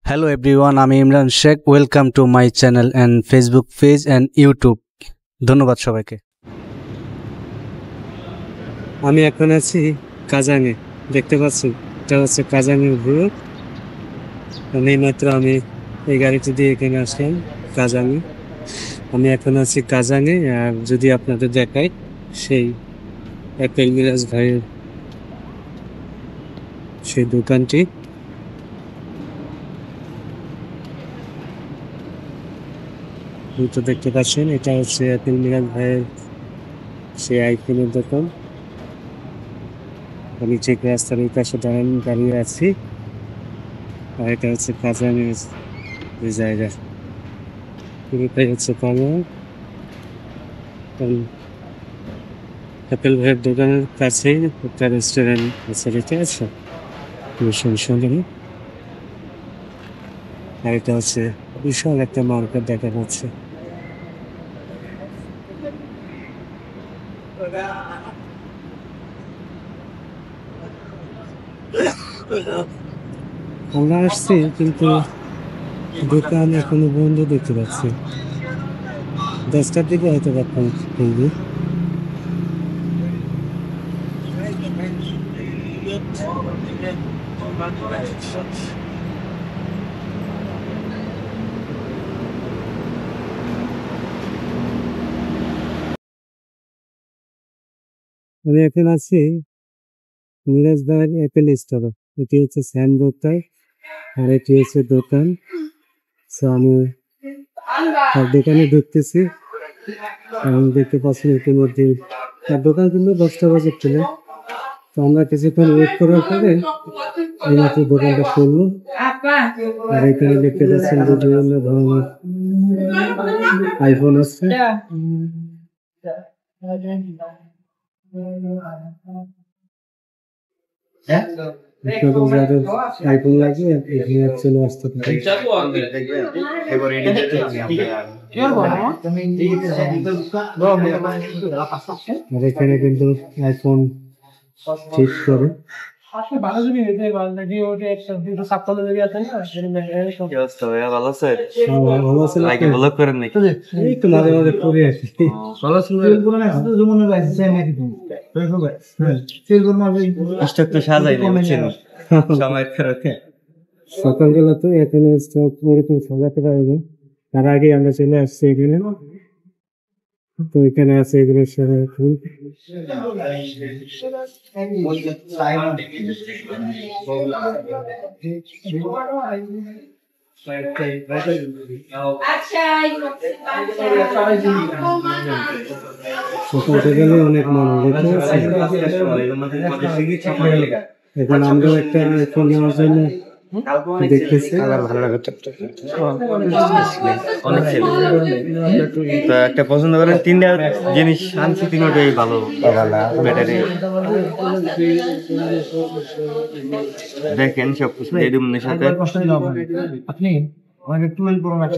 Hello everyone, আমি Imran Sheikh. Welcome to my channel and Facebook page and YouTube. ধন্যবাদ সবাইকে। আমি এখন আছি কাজাঙে, দেখতে পাচ্ছি এটা হচ্ছে কাজাঙের ভিউ। এইমাত্র আমি এই গাড়িটি দিয়ে এখানে আসলাম কাজাঙে। আমি এখন আছি কাজাঙে। আর যদি আপনাদের দেখাই সেই অ্যাপেল মিরাজ ভাইয়ের সেই দোকানটি, তো দেখতে পাচ্ছেন এটা হচ্ছে অ্যাপেল মিরাজ ভাইয়ের সেই আইফোনের দোকান। আমি ঠিক রাস্তার ওই পাশে দাঁড়িয়ে আছি। আর এটা হচ্ছে কাজাঙের যে জায়গা, পুরোটাই হচ্ছে কাজাং। অ্যাপেল ভাইয়ের দোকানের কাছেই একটা রেস্টুরেন্ট আছে, দেখতে আছে সুন্দর। আর এটা হচ্ছে বিশাল একটা মার্কেট দেখা যাচ্ছে। আমরা আসছি কিন্তু দোকান এখনো বন্ধ দেখতে পাচ্ছি। 10টার দিকে হয়তো দোকান খুলবে। আমি এখন আছি মিরাজ ভাইয়ের অ্যাপেল স্টোরে। এটি হচ্ছে স্যান্ড রোডটায়, আর এটি হচ্ছে দোকান। আমি দোকানে ঢুকতেছি। আমি দেখতে পাচ্ছি ইতিমধ্যে দোকান কিন্তু 10টা বাজে খুলে। তো আমরা কিছুক্ষণ ওয়েট করার পরে এইমাত্র দোকানটা খুললো। আর এখানে দেখতে পাচ্ছেন বিভিন্ন ধরনের আইফোন আছে। আইফোন লাগে এখানে চলে আসতে পারে। আর এখানে কিন্তু আইফোন ঠিক করে। সকালবেলা তো এখানে সাজাতে পারবে, তার আগে আমরা চলে আসছি এখানে। তো এখানে আছে এগুলো ফুল। অনেক মানুষ এখন আমরাও একটা ফোন নেওয়ার জন্য দেখতেছি। একটা পছন্দ করেন, 3টা জিনিস আনছি, 3টাই ভালো। ব্যাটারি দেখেন সবকিছু এডুমের সাথে। আপনি আমাকে 12 Pro Max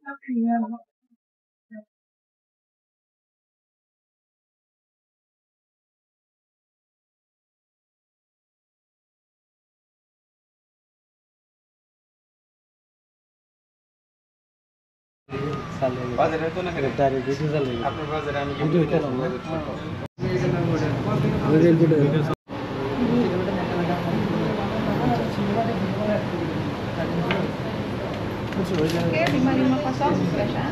Oke, 550 sudah.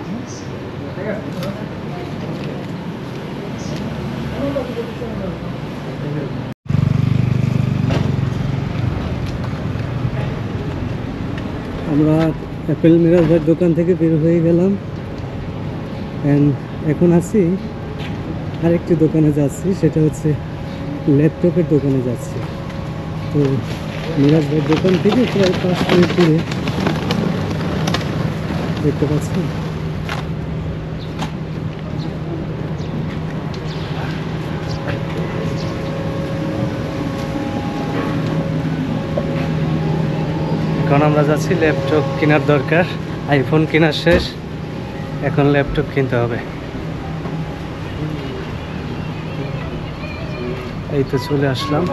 আমরা অ্যাপেল মিরাজ ভাইয়ের দোকান থেকে বের হয়ে গেলাম অ্যান্ড এখন আছি আরেকটি দোকানে যাচ্ছি, সেটা হচ্ছে ল্যাপটপের দোকানে যাচ্ছি। তো মিরাজ ভাইয়ের দোকান থেকে প্রায় 5 মিনিট দূরে, দেখতে পাচ্ছেন। এখন আমরা যাচ্ছি, ল্যাপটপ কেনার দরকার, আইফোন কেনার শেষ, এখন ল্যাপটপ কিনতে হবে। এই তো চলে আসলাম।